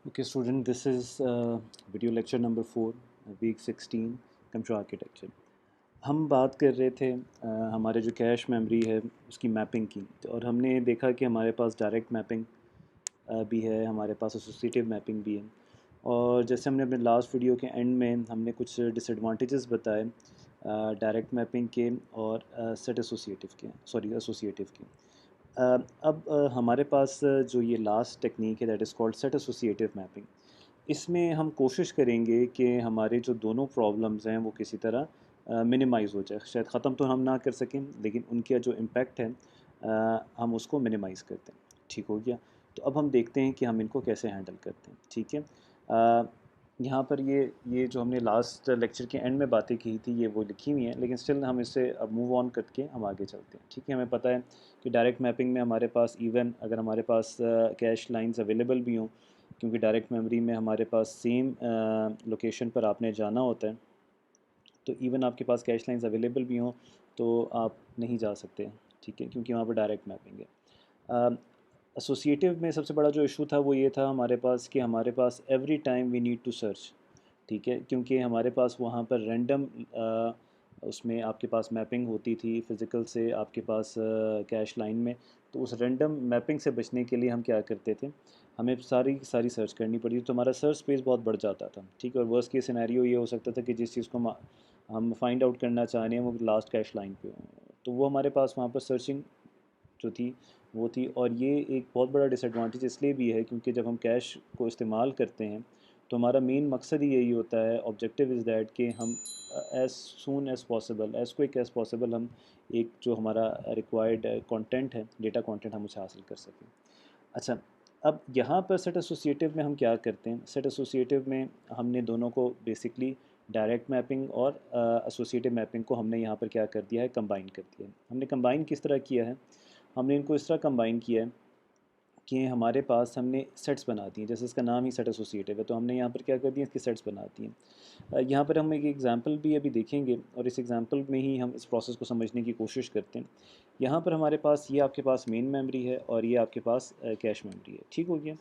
Okay, student, this is video lecture number 4, week 16, computer architecture. हम बात कर रहे थे हमारे जो कैश मेमोरी है उसकी मैपिंग की, और हमने देखा कि हमारे पास डायरेक्ट मैपिंग भी है, हमारे पास एसोसिएटिव मैपिंग भी है। और जैसे हमने अपने लास्ट वीडियो के एंड में हमने कुछ डिसएडवांटेजेस बताए डायरेक्ट मैपिंग के और सेट एसोसिएटिव के, सॉरी एसोसिएटिव के। अब हमारे पास जो ये लास्ट टेक्निक है that is called set associative mapping. इसमें हम कोशिश करेंगे कि हमारे जो दोनों प्रॉब्लम्स हैं वो किसी तरह मिनिमाइज़ हो जाए। शायद ख़त्म तो हम ना कर सकें, लेकिन उनका जो इम्पेक्ट है हम उसको मिनिमाइज़ करते हैं। ठीक हो गया। तो अब हम देखते हैं कि हम इनको कैसे हैंडल करते हैं। ठीक है। यहाँ पर ये जो हमने लास्ट लेक्चर के एंड में बातें की थी ये वो लिखी हुई हैं, लेकिन स्टिल हम इससे अब मूव ऑन करके हम आगे चलते हैं। ठीक है। हमें पता है कि डायरेक्ट मैपिंग में हमारे पास इवन अगर हमारे पास कैश लाइंस अवेलेबल भी हों, क्योंकि डायरेक्ट मेमोरी में हमारे पास सेम लोकेशन पर आपने जाना होता है, तो इवन आपके पास कैश लाइंस अवेलेबल भी हों तो आप नहीं जा सकते। ठीक है, क्योंकि वहाँ पर डायरेक्ट मैपिंग है। एसोसिएटिव में सबसे बड़ा जो इशू था वो ये था हमारे पास कि हमारे पास every time we need to search. ठीक है, क्योंकि हमारे पास वहाँ पर रैंडम उसमें आपके पास मैपिंग होती थी फिज़िकल से आपके पास कैश लाइन में। तो उस रैंडम मैपिंग से बचने के लिए हम क्या करते थे, हमें सारी सारी सर्च करनी पड़ी, तो हमारा सर्च स्पेस बहुत बढ़ जाता था। ठीक है, और वर्स्ट केस सिनेरियो ये हो सकता था कि जिस चीज़ को हम फाइंड आउट करना चाह रहे हैं वो लास्ट कैश लाइन पे हो, तो वो हमारे पास वहाँ पर सर्चिंग जो थी वो थी। और ये एक बहुत बड़ा डिसएडवांटेज इसलिए भी है क्योंकि जब हम कैश को इस्तेमाल करते हैं तो हमारा मेन मकसद ही यही होता है, ऑब्जेक्टिव इज़ दैट कि हम as soon as possible, as quick as possible हम एक जो हमारा रिक्वायर्ड कंटेंट है, डेटा कंटेंट, हम उसे हासिल कर सकें। अच्छा, अब यहाँ पर सेट एसोसिएटिव में हम क्या करते हैं, सेट एसोसिएटिव में हमने दोनों को बेसिकली डायरेक्ट मैपिंग और एसोसिएटिव मैपिंग को हमने यहाँ पर क्या कर दिया है, कंबाइन कर दिया है। हमने कंबाइन किस तरह किया है, हमने इनको इस तरह कंबाइन किया है कि हमारे पास हमने सेट्स बना दी हैं। जैसे इसका नाम ही सेट एसोसिएटिव है, तो हमने यहाँ पर क्या कर दिया, इसकी सेट्स बना दी हैं। यहाँ पर हम एक एग्जांपल भी अभी देखेंगे और इस एग्जांपल में ही हम इस प्रोसेस को समझने की कोशिश करते हैं। यहाँ पर हमारे पास ये आपके पास मेन मेमोरी है और ये आपके पास कैश मेमोरी है। ठीक हो गया।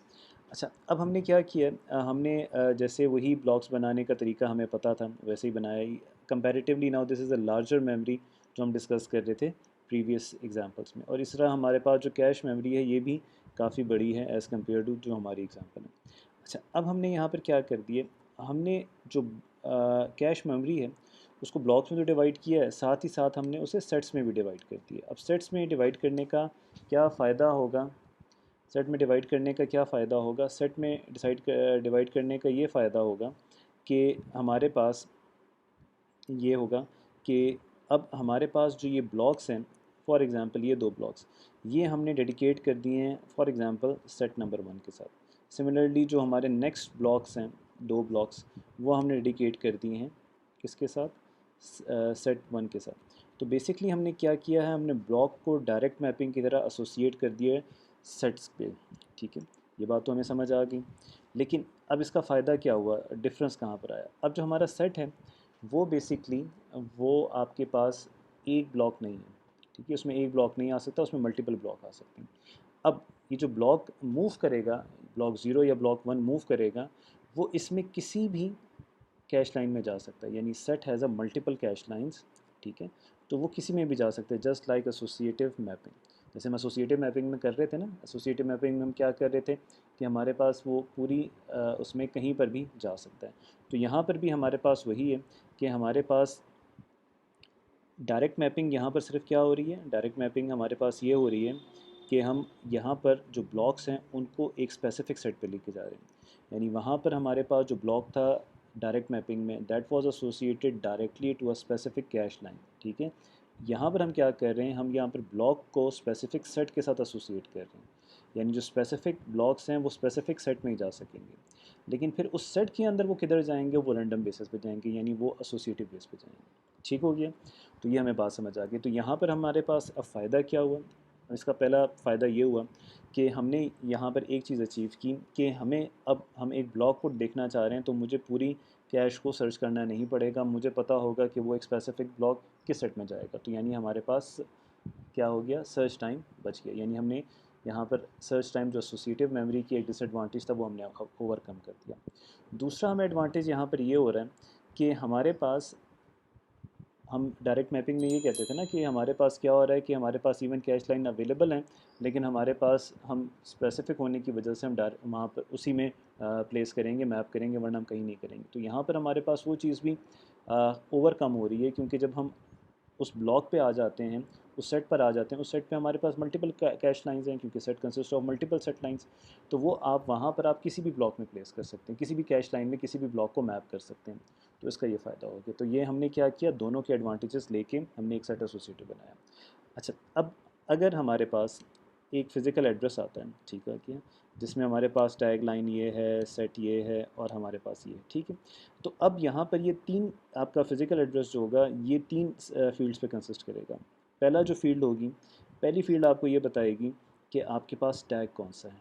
अच्छा, अब हमने क्या किया, हमने जैसे वही ब्लॉक्स बनाने का तरीका हमें पता था वैसे ही बनाया। Comparatively now this is a larger memory जो हम डिस्कस कर रहे थे प्रीवियस एग्जांपल्स में, और इस तरह हमारे पास जो कैश मेमोरी है ये भी काफ़ी बड़ी है एज़ कम्पेयर टू जो हमारी एग्जांपल है। अच्छा, अब हमने यहाँ पर क्या कर दिए, हमने जो कैश मेमोरी है उसको ब्लॉक्स में तो डिवाइड किया है, साथ ही साथ हमने उसे सेट्स में भी डिवाइड कर दिया। अब सेट्स में डिवाइड करने का क्या फ़ायदा होगा, सेट में डिवाइड करने का क्या फ़ायदा होगा, सेट में डिवाइड करने का ये फ़ायदा होगा कि हमारे पास ये होगा कि अब हमारे पास जो ये ब्लॉक्स हैं, फॉर एग्ज़ाम्पल ये दो ब्लॉक्स, ये हमने डेडिकेट कर दिए हैं फॉर एग्ज़ाम्पल सेट नंबर 1 के साथ। सिमिलरली जो हमारे नेक्स्ट ब्लॉक्स हैं, दो ब्लॉक्स, वो हमने डेडिकेट कर दिए हैं किसके साथ, सेट 1 के साथ। तो बेसिकली हमने क्या किया है, हमने ब्लॉक को डायरेक्ट मैपिंग की तरह एसोसिएट कर दिया है सेट्स पे। ठीक है, ये बात तो हमें समझ आ गई। लेकिन अब इसका फ़ायदा क्या हुआ, डिफरेंस कहाँ पर आया, अब जो हमारा सेट है वो बेसिकली वो आपके पास एक ब्लॉक नहीं है। ठीक है, उसमें एक ब्लॉक नहीं आ सकता, उसमें मल्टीपल ब्लॉक आ सकते हैं। अब ये जो ब्लॉक मूव करेगा, ब्लॉक 0 या ब्लॉक 1 मूव करेगा, वो इसमें किसी भी कैश लाइन में जा सकता है, यानी set has a multiple cash lines. ठीक है, तो वो किसी में भी जा सकते हैं, जस्ट लाइक एसोसिएटिव मैपिंग। जैसे हम एसोसिएटिव मैपिंग में कर रहे थे ना, एसोसिएटिव मैपिंग में हम क्या कर रहे थे कि हमारे पास वो पूरी उसमें कहीं पर भी जा सकता है। तो यहाँ पर भी हमारे पास वही है कि हमारे पास डायरेक्ट मैपिंग यहाँ पर सिर्फ क्या हो रही है, डायरेक्ट मैपिंग हमारे पास ये हो रही है कि हम यहाँ पर जो ब्लॉक्स हैं उनको एक स्पेसिफिक सेट पे लेके जा रहे हैं। यानी वहाँ पर हमारे पास जो ब्लॉक था डायरेक्ट मैपिंग में, that was associated directly to a specific cache line. ठीक है, यहाँ पर हम क्या कर रहे हैं, हम यहाँ पर ब्लॉक को स्पेसिफिक सेट के साथ एसोसिएट कर रहे हैं। यानी जो स्पेसिफिक ब्लॉक्स हैं वो स्पेसिफिक सेट में ही जा सकेंगे, लेकिन फिर उस सेट के अंदर वो किधर जाएंगे, वो रैंडम बेसिस पे जाएंगे, यानी वो एसोसिएटिव बेस पे जाएंगे। ठीक हो गया। तो ये हमें बात समझ आ गई। तो यहाँ पर हमारे पास अब फ़ायदा क्या हुआ, इसका पहला फ़ायदा ये हुआ कि हमने यहाँ पर एक चीज़ अचीव की कि हमें अब हम एक ब्लॉक को देखना चाह रहे हैं तो मुझे पूरी कैश को सर्च करना नहीं पड़ेगा, मुझे पता होगा कि वो एक स्पेसिफिक ब्लॉक किस सेट में जाएगा। तो यानी हमारे पास क्या हो गया, सर्च टाइम बच गया। यानी हमने यहाँ पर सर्च टाइम जो एसोसिएटिव मेमोरी की एक डिसएडवांटेज था वो हमने ओवरकम कर दिया। दूसरा हमें एडवांटेज यहाँ पर ये हो रहा है कि हमारे पास, हम डायरेक्ट मैपिंग में ये कहते थे ना कि हमारे पास क्या हो रहा है कि हमारे पास इवन कैश लाइन अवेलेबल हैं, लेकिन हमारे पास हम स्पेसिफिक होने की वजह से हम डायरेक्ट वहाँ पर उसी में प्लेस करेंगे, मैप करेंगे, वरना हम कहीं नहीं करेंगे। तो यहाँ पर हमारे पास वो चीज़ भी ओवरकम हो रही है, क्योंकि जब हम उस ब्लॉक पे आ जाते हैं, उस सेट पर आ जाते हैं, उस सेट पे हमारे पास मल्टीपल कैश लाइंस हैं, क्योंकि set consist of multiple set lines. तो वो आप वहाँ पर आप किसी भी ब्लॉक में प्लेस कर सकते हैं, किसी भी कैश लाइन में किसी भी ब्लॉक को मैप कर सकते हैं। तो इसका ये फ़ायदा हो गया। तो ये हमने क्या किया, दोनों के एडवांटेजेस लेके हमने एक सेट एसोसिएटिव बनाया। अच्छा, अब अगर हमारे पास एक फ़िज़िकल एड्रेस आता है, ठीक है, कि जिसमें हमारे पास टैग लाइन ये है, सेट ये है और हमारे पास ये है, ठीक है। तो अब यहाँ पर ये तीन, आपका फ़िज़िकल एड्रेस जो होगा ये तीन फील्ड्स पे कंसिस्ट करेगा। पहला जो फील्ड होगी, पहली फील्ड आपको ये बताएगी कि आपके पास टैग कौन सा है,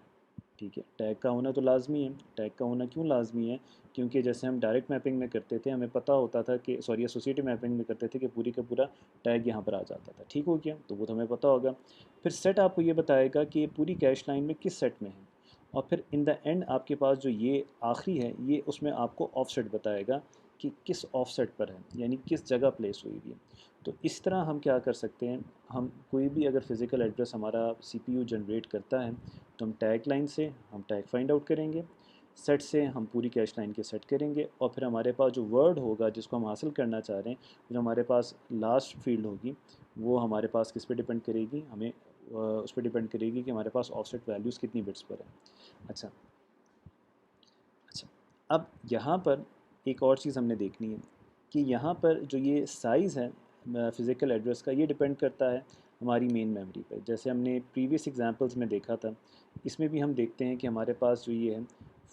ठीक है। टैग का होना तो लाजमी है। टैग का होना क्यों लाजमी है? क्योंकि जैसे हम डायरेक्ट मैपिंग में करते थे, हमें पता होता था कि, सॉरी, एसोसिएटिव मैपिंग में करते थे कि पूरी का पूरा टैग यहाँ पर आ जाता था, ठीक हो गया, तो वो तो हमें पता होगा। फिर सेट आपको ये बताएगा कि ये पूरी कैश लाइन में किस सेट में है, और फिर इन द एंड आपके पास जो ये आखिरी है, ये उसमें आपको ऑफसेट बताएगा कि किस ऑफसेट पर है, यानी किस जगह प्लेस हुई हुई है। तो इस तरह हम क्या कर सकते हैं, हम कोई भी अगर फिज़िकल एड्रेस हमारा सीपीयू जनरेट करता है, तो हम टैग लाइन से हम टैग फाइंड आउट करेंगे, सेट से हम पूरी कैश लाइन के सेट करेंगे, और फिर हमारे पास जो वर्ड होगा जिसको हम हासिल करना चाह रहे हैं, जो हमारे पास लास्ट फील्ड होगी, वो हमारे पास किस पे डिपेंड करेगी, हमें उस पर डिपेंड करेगी कि हमारे पास ऑफसेट वैल्यूज़ कितनी बिट्स पर है। अच्छा, अच्छा, अब यहाँ पर एक और चीज़ हमने देखनी है कि यहाँ पर जो ये साइज़ है फ़िज़िकल एड्रेस का, ये डिपेंड करता है हमारी मेन मेमोरी पर। जैसे हमने प्रीवियस एग्जांपल्स में देखा था, इसमें भी हम देखते हैं कि हमारे पास जो ये है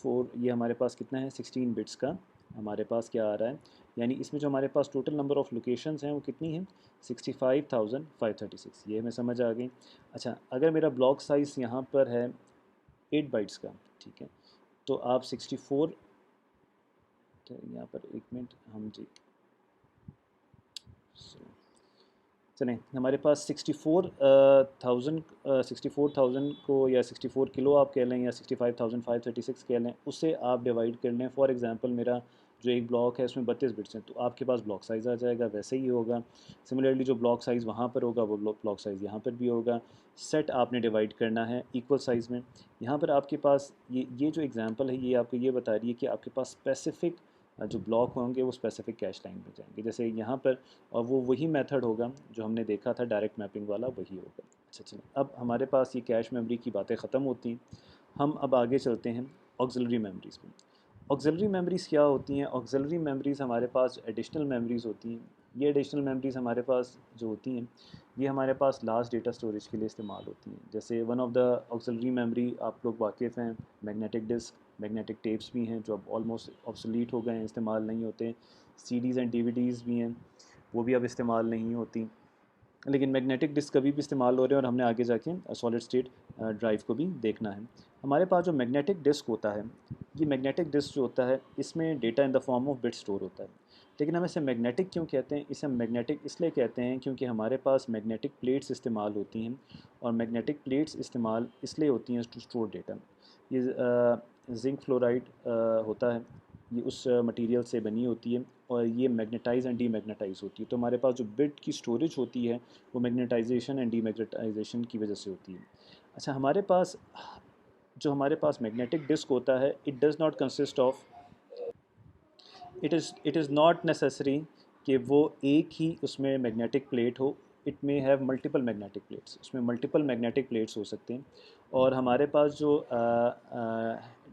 ये हमारे पास कितना है, 16 बिट्स का हमारे पास क्या आ रहा है, यानी इसमें जो हमारे पास टोटल नंबर ऑफ़ लोकेशंस हैं वो कितनी हैं, 65,536, ये हमें समझ आ गई। अच्छा, अगर मेरा ब्लॉक साइज़ यहाँ पर है 8 बाइट्स का, ठीक है, तो आप 64, तो यहाँ पर एक मिनट, हम जी चलें, हमारे पास 64,000 को, या 64 किलो आप कह लें, या 65,536 कह लें, उससे आप डिवाइड कर लें। फॉर एग्जांपल मेरा जो एक ब्लॉक है उसमें 32 बिट्स हैं, तो आपके पास ब्लॉक साइज़ आ जाएगा, वैसे ही होगा। सिमिलरली जो ब्लॉक साइज़ वहाँ पर होगा वो ब्लॉक साइज़ यहाँ पर भी होगा। सेट आपने डिवाइड करना है इक्वल साइज़ में। यहाँ पर आपके पास ये जो एग्जांपल है ये आपको ये बता रही है कि आपके पास स्पेसिफ़िक जो ब्लॉक होंगे वो स्पेसिफ़िक कैश लाइन में जाएंगे, जैसे यहाँ पर, और वो वही मेथड होगा जो हमने देखा था डायरेक्ट मैपिंग वाला, वही होगा। अच्छा, चलिए, अब हमारे पास ये कैश मेमोरी की बातें ख़त्म होती हैं, हम अब आगे चलते हैं ऑक्सिलरी मेमोरीज़ में। ऑक्सिलरी मेमोरीज़ क्या होती हैं? ऑक्सिलरी मेमोरीज़ हमारे पास एडिशनल मेमोरीज़ होती हैं। ये एडिशनल मेमोरीज़ हमारे पास जो होती हैं, ये हमारे पास लास्ट डेटा स्टोरेज के लिए इस्तेमाल होती हैं। जैसे one of the auxiliary memory आप लोग वाकिफ़ हैं, मैग्नेटिक डिस्क, मैग्नेटिक टेप्स भी हैं जो अब ऑलमोस्ट ऑब्सोलीट हो गए हैं, इस्तेमाल नहीं होते। सीडीज़ एंड डीवीडीज़ भी हैं, वो भी अब इस्तेमाल नहीं होती। लेकिन मैग्नेटिक डिस्क कभी भी इस्तेमाल हो रहे हैं, और हमने आगे जाके सॉलिड स्टेट ड्राइव को भी देखना है। हमारे पास जो मैग्नेटिक डिस्क होता है, ये मैग्नेटिक डिस्क जो होता है इसमें data in the form of bit store होता है। लेकिन हम इसे मैग्नेटिक क्यों कहते हैं? इसे हम मैग्नेटिक इसलिए कहते हैं क्योंकि हमारे पास मैग्नेटिक प्लेट्स इस्तेमाल होती हैं, और मैग्नेटिक प्लेट्स इस्तेमाल इसलिए होती हैं टू स्टोर डेटा। ये जिंक फ्लोराइड होता है, ये उस मटेरियल से बनी होती है, और ये मैग्नेटाइज एंड डीमैग्नेटाइज होती है। तो हमारे पास जो बिट की स्टोरेज होती है वो मैग्नेटाइजेशन एंड डीमैग्नेटाइजेशन की वजह से होती है। अच्छा, हमारे पास मैग्नेटिक डिस्क होता है, it does not consist of, it is not necessary कि वो एक ही उसमें मैग्नेटिक प्लेट हो। It may have multiple magnetic plates, उसमें मल्टीपल मैग्नेटिक प्लेट्स हो सकते हैं। और हमारे पास जो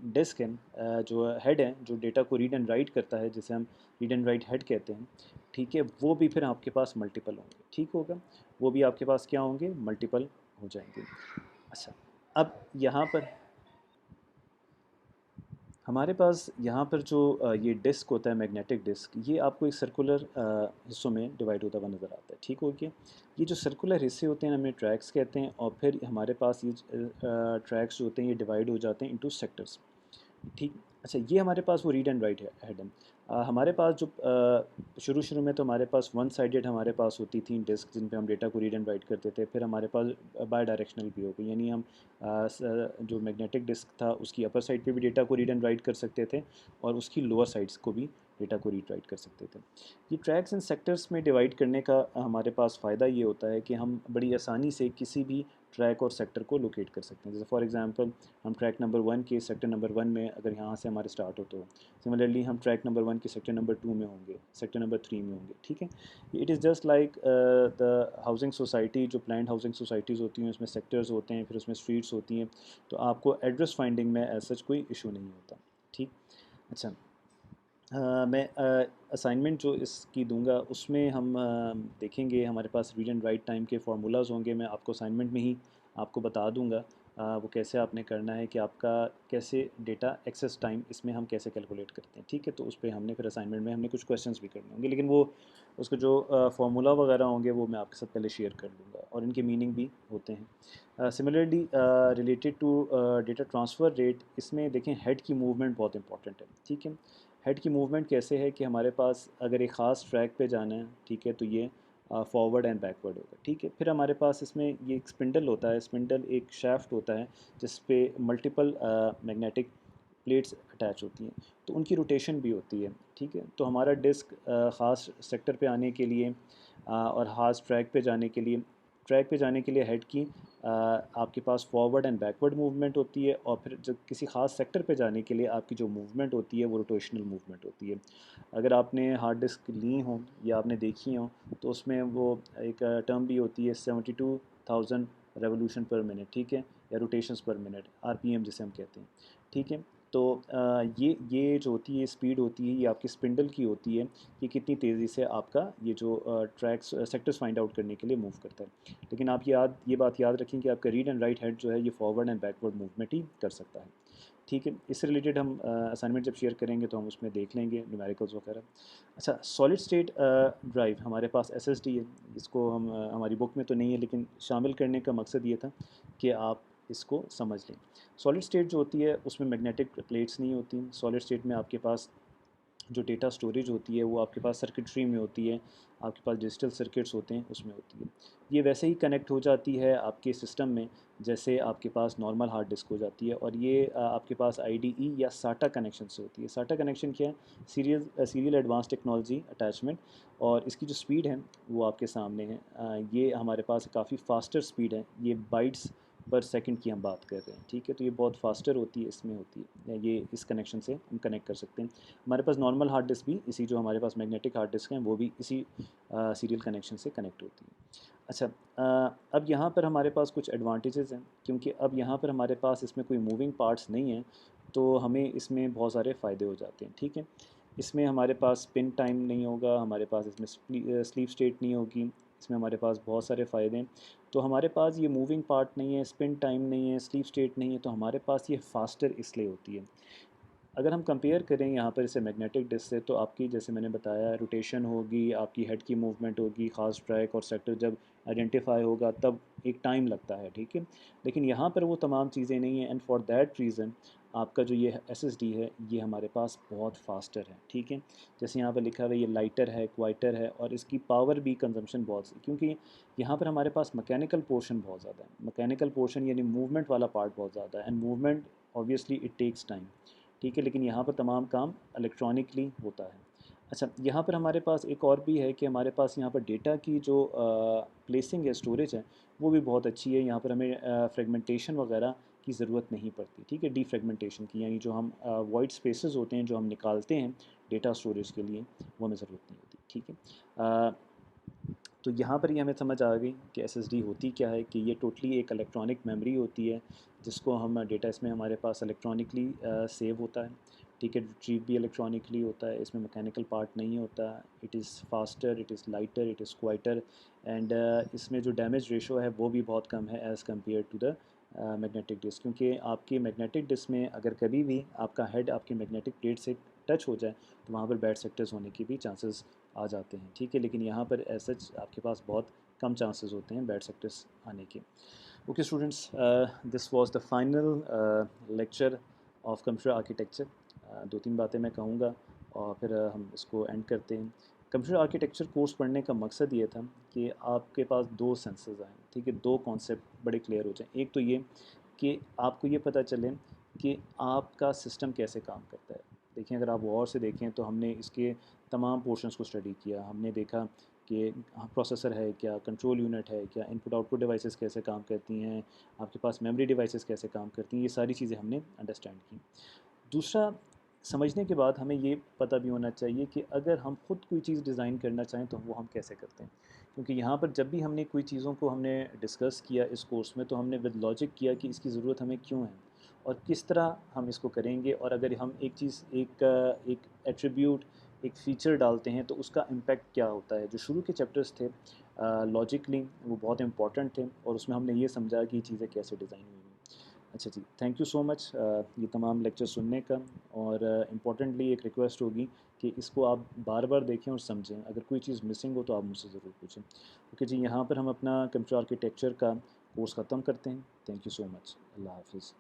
डिस्क है, जो हेड है, जो डेटा को रीड एंड राइट करता है, जिसे हम रीड एंड राइट हेड कहते हैं, ठीक है, वो भी फिर आपके पास मल्टीपल होंगे, ठीक होगा, वो भी आपके पास क्या होंगे, मल्टीपल हो जाएंगे। अच्छा, अब यहाँ पर हमारे पास यहाँ पर जो ये डिस्क होता है, मैग्नेटिक डिस्क, ये आपको एक सर्कुलर हिस्सों में डिवाइड होता हुआ नज़र आता है, ठीक हो गया। ये जो सर्कुलर हिस्से होते हैं हमें ट्रैक्स कहते हैं, और फिर हमारे पास ये ट्रैक्स जो होते हैं ये डिवाइड हो जाते हैं इनटू सेक्टर्स, ठीक। अच्छा, ये हमारे पास वो रीड एंड राइट हेड है। हमारे पास जो शुरू शुरू में तो हमारे पास वन साइडेड हमारे पास होती थी डिस्क जिन पे हम डेटा को रीड एंड राइट करते थे। फिर हमारे पास बाई डायरेक्शनल भी हो गई, यानी हम जो मैग्नेटिक डिस्क था उसकी अपर साइड पे भी डेटा को रीड एंड राइट कर सकते थे और उसकी लोअर साइड्स को भी डेटा को रीड राइट कर सकते थे। ये ट्रैक्स एंड सेक्टर्स में डिवाइड करने का हमारे पास फ़ायदा ये होता है कि हम बड़ी आसानी से किसी भी ट्रैक और सेक्टर को लोकेट कर सकते हैं। जैसे फॉर एग्जांपल हम ट्रैक नंबर 1 के सेक्टर नंबर 1 में अगर यहाँ से हमारे स्टार्ट हो तो सिमिलरली हम ट्रैक नंबर 1 के सेक्टर नंबर 2 में होंगे, सेक्टर नंबर 3 में होंगे। ठीक है, it is just like the housing society, जो प्लान्ड हाउसिंग सोसाइटीज़ होती हैं उसमें सेक्टर्स होते हैं, फिर उसमें स्ट्रीट्स होती हैं, तो आपको एड्रेस फाइंडिंग में एज सच कोई इशू नहीं होता। ठीक। अच्छा, मैं असाइनमेंट जो इसकी दूंगा उसमें हम देखेंगे हमारे पास रीड एंड राइट टाइम के फार्मूलाज होंगे। मैं आपको असाइनमेंट में ही आपको बता दूंगा वो कैसे आपने करना है कि आपका कैसे डेटा एक्सेस टाइम इसमें हम कैसे कैलकुलेट करते हैं। ठीक है, तो उस पर हमने फिर असाइनमेंट में हमने कुछ क्वेश्चंस भी करने होंगे, लेकिन वो उसको जो फार्मूला वगैरह होंगे वो मैं आपके साथ पहले शेयर कर लूँगा और इनके मीनिंग भी होते हैं। Similarly related to data transfer rate, इसमें देखें हेड की मूवमेंट बहुत इंपॉर्टेंट है। ठीक है, हेड की मूवमेंट कैसे है कि हमारे पास अगर एक ख़ास ट्रैक पे जाना है, ठीक है, तो ये फॉरवर्ड एंड बैकवर्ड होगा। ठीक है, फिर हमारे पास इसमें ये एक स्पिंडल होता है, स्पिंडल एक शाफ्ट होता है जिस पे मल्टीपल मैग्नेटिक प्लेट्स अटैच होती हैं, तो उनकी रोटेशन भी होती है। ठीक है, तो हमारा डिस्क ख़ास सेक्टर पे आने के लिए और ख़ास ट्रैक पे जाने के लिए हेड की आपके पास फॉरवर्ड एंड बैकवर्ड मूवमेंट होती है, और फिर जब किसी ख़ास सेक्टर पे जाने के लिए आपकी जो मूवमेंट होती है वो रोटेशनल मूवमेंट होती है। अगर आपने हार्ड डिस्क ली हो या आपने देखी हो तो उसमें वो एक टर्म भी होती है 72,000 रेवोल्यूशन पर मिनट। ठीक है, या रोटेशंस पर मिनट, आरपीएम जिसे हम कहते हैं। ठीक है, तो ये जो होती है स्पीड होती है, ये आपकी स्पिंडल की होती है कि कितनी तेज़ी से आपका ये जो ट्रैक्स सेक्टर्स फाइंड आउट करने के लिए मूव करता है। लेकिन आप ये बात याद रखें कि आपका रीड एंड राइट हेड जो है ये फॉरवर्ड एंड बैकवर्ड मूवमेंट ही कर सकता है। ठीक है, इससे रिलेटेड हम असाइनमेंट जब शेयर करेंगे तो हम उसमें देख लेंगे न्यूमेरिकल्स वगैरह। अच्छा, सॉलिड स्टेट ड्राइव हमारे पास एसएसडी है। इसको हम हमारी बुक में तो नहीं है, लेकिन शामिल करने का मकसद ये था कि आप इसको समझ लें। सॉलिड स्टेट जो होती है उसमें मैग्नेटिक प्लेट्स नहीं होती। सॉलिड स्टेट में आपके पास जो डेटा स्टोरेज होती है वो आपके पास सर्किटरी में होती है, आपके पास डिजिटल सर्किट्स होते हैं उसमें होती है। ये वैसे ही कनेक्ट हो जाती है आपके सिस्टम में जैसे आपके पास नॉर्मल हार्ड डिस्क हो जाती है, और ये आपके पास आईडीई या साटा कनेक्शन से होती है। साटा कनेक्शन क्या है? सीरियल एडवांस टेक्नोलॉजी अटैचमेंट, और इसकी जो स्पीड है वो आपके सामने है। ये हमारे पास काफ़ी फास्टर स्पीड है, ये बाइट्स पर सेकंड की हम बात कर रहे हैं। ठीक है, तो ये बहुत फास्टर होती है, इसमें होती है, ये इस कनेक्शन से हम कनेक्ट कर सकते हैं। हमारे पास नॉर्मल हार्ड डिस्क भी इसी, जो हमारे पास मैग्नेटिक हार्ड डिस्क हैं वो भी इसी सीरियल कनेक्शन से कनेक्ट होती है। अच्छा, अब यहाँ पर हमारे पास कुछ एडवांटेजेस हैं, क्योंकि अब यहाँ पर हमारे पास इसमें कोई मूविंग पार्ट्स नहीं हैं, तो हमें इसमें बहुत सारे फ़ायदे हो जाते हैं। ठीक है, इसमें हमारे पास स्पिन टाइम नहीं होगा, हमारे पास इसमें स्लीप स्टेट नहीं होगी, इसमें हमारे पास बहुत सारे फ़ायदे हैं। तो हमारे पास ये मूविंग पार्ट नहीं है, स्पिन टाइम नहीं है, स्लीप स्टेट नहीं है, तो हमारे पास ये फास्टर इसलिए होती है। अगर हम कंपेयर करें यहाँ पर इसे मैग्नेटिक डिस्क से, तो आपकी जैसे मैंने बताया रोटेशन होगी, आपकी हेड की मूवमेंट होगी, ख़ास ट्रैक और सेक्टर जब आइडेंटिफाई होगा तब एक टाइम लगता है। ठीक है, लेकिन यहाँ पर वो तमाम चीज़ें नहीं हैं, एंड फॉर दैट रीज़न आपका जो ये एसएसडी है ये हमारे पास बहुत फास्टर है। ठीक है, जैसे यहाँ पर लिखा हुआ है ये लाइटर है, क्वाइटर है, और इसकी पावर भी कंजम्पशन बहुत, क्योंकि यहाँ पर हमारे पास मैकेनिकल पोर्शन बहुत ज़्यादा है। मैकेनिकल पोर्शन यानी मूवमेंट वाला पार्ट बहुत ज़्यादा है, and movement obviously it takes time. ठीक है, लेकिन यहाँ पर तमाम काम इलेक्ट्रॉनिकली होता है। अच्छा, यहाँ पर हमारे पास एक और भी है कि हमारे पास यहाँ पर डेटा की जो प्लेसिंग है, स्टोरेज है, वो भी बहुत अच्छी है। यहाँ पर हमें फ्रेगमेंटेशन वगैरह की ज़रूरत नहीं पड़ती। ठीक है, डीफ्रेगमेंटेशन की, यानी जो हम वाइट स्पेसेस होते हैं जो हम निकालते हैं डेटा स्टोरेज के लिए, वो हमें ज़रूरत नहीं होती। ठीक है, तो यहाँ पर ही हमें समझ आ गई कि एसएसडी होती क्या है, कि ये टोटली एक इलेक्ट्रॉनिक मेमोरी होती है जिसको हम डेटा इसमें हमारे पास इलेक्ट्रॉनिकली सेव होता है। ठीक है, रिट्रीव भी इलेक्ट्रॉनिकली होता है, इसमें मैकेनिकल पार्ट नहीं होता। It is faster, it is lighter, it is quieter, and इसमें जो डैमेज रेशो है वो भी बहुत कम है as compare to the magnetic disk, क्योंकि आपकी मैग्नेटिक डिस्क में अगर कभी भी आपका हेड आपकी मैग्नेटिक प्लेट से टच हो जाए तो वहाँ पर बैड सेक्टर्स होने की भी चांसेस आ जाते हैं। ठीक है, लेकिन यहाँ पर एज सच आपके पास बहुत कम चांसेस होते हैं बैड सेक्टर्स आने के। Okay students, this was the final lecture of computer architecture. दो तीन बातें मैं कहूँगा और फिर हम इसको एंड करते हैं। कंप्यूटर आर्किटेक्चर कोर्स पढ़ने का मकसद ये था कि आपके पास दो सेंसेस आएँ, ठीक है, दो कॉन्सेप्ट बड़े क्लियर हो जाएँ। एक तो ये कि आपको ये पता चले कि आपका सिस्टम कैसे काम करता है। देखिए, अगर आप गौर से देखें तो हमने इसके तमाम पोर्शंस को स्टडी किया। हमने देखा कि प्रोसेसर है क्या, कंट्रोल यूनिट है क्या, इनपुट आउटपुट डिवाइसेस कैसे काम करती हैं, आपके पास मेमोरी डिवाइसेस कैसे काम करती हैं, ये सारी चीज़ें हमने अंडरस्टैंड की। दूसरा, समझने के बाद हमें ये पता भी होना चाहिए कि अगर हम खुद कोई चीज़ डिज़ाइन करना चाहें तो वो हम कैसे करते हैं। क्योंकि यहाँ पर जब भी हमने कोई चीज़ों को हमने डिस्कस किया इस कोर्स में, तो हमने विद लॉजिक किया कि इसकी ज़रूरत हमें क्यों है और किस तरह हम इसको करेंगे, और अगर हम एक चीज़ एक एट्रीब्यूट एक फ़ीचर डालते हैं तो उसका इम्पैक्ट क्या होता है। जो शुरू के चैप्टर्स थे लॉजिकली, वो बहुत इंपॉर्टेंट थे और उसमें हमने ये समझा कि चीज़ें कैसे डिज़ाइन हुई हैं। अच्छा जी, थैंक यू सो मच ये तमाम लेक्चर सुनने का। और इम्पॉर्टेंटली एक रिक्वेस्ट होगी कि इसको आप बार बार देखें और समझें। अगर कोई चीज़ मिसिंग हो तो आप मुझसे ज़रूर पूछें। ओके जी, यहाँ पर हम अपना कंप्यूटर आर्किटेक्चर का कोर्स ख़त्म करते हैं। Thank you so much. अल्लाह हाफिज़।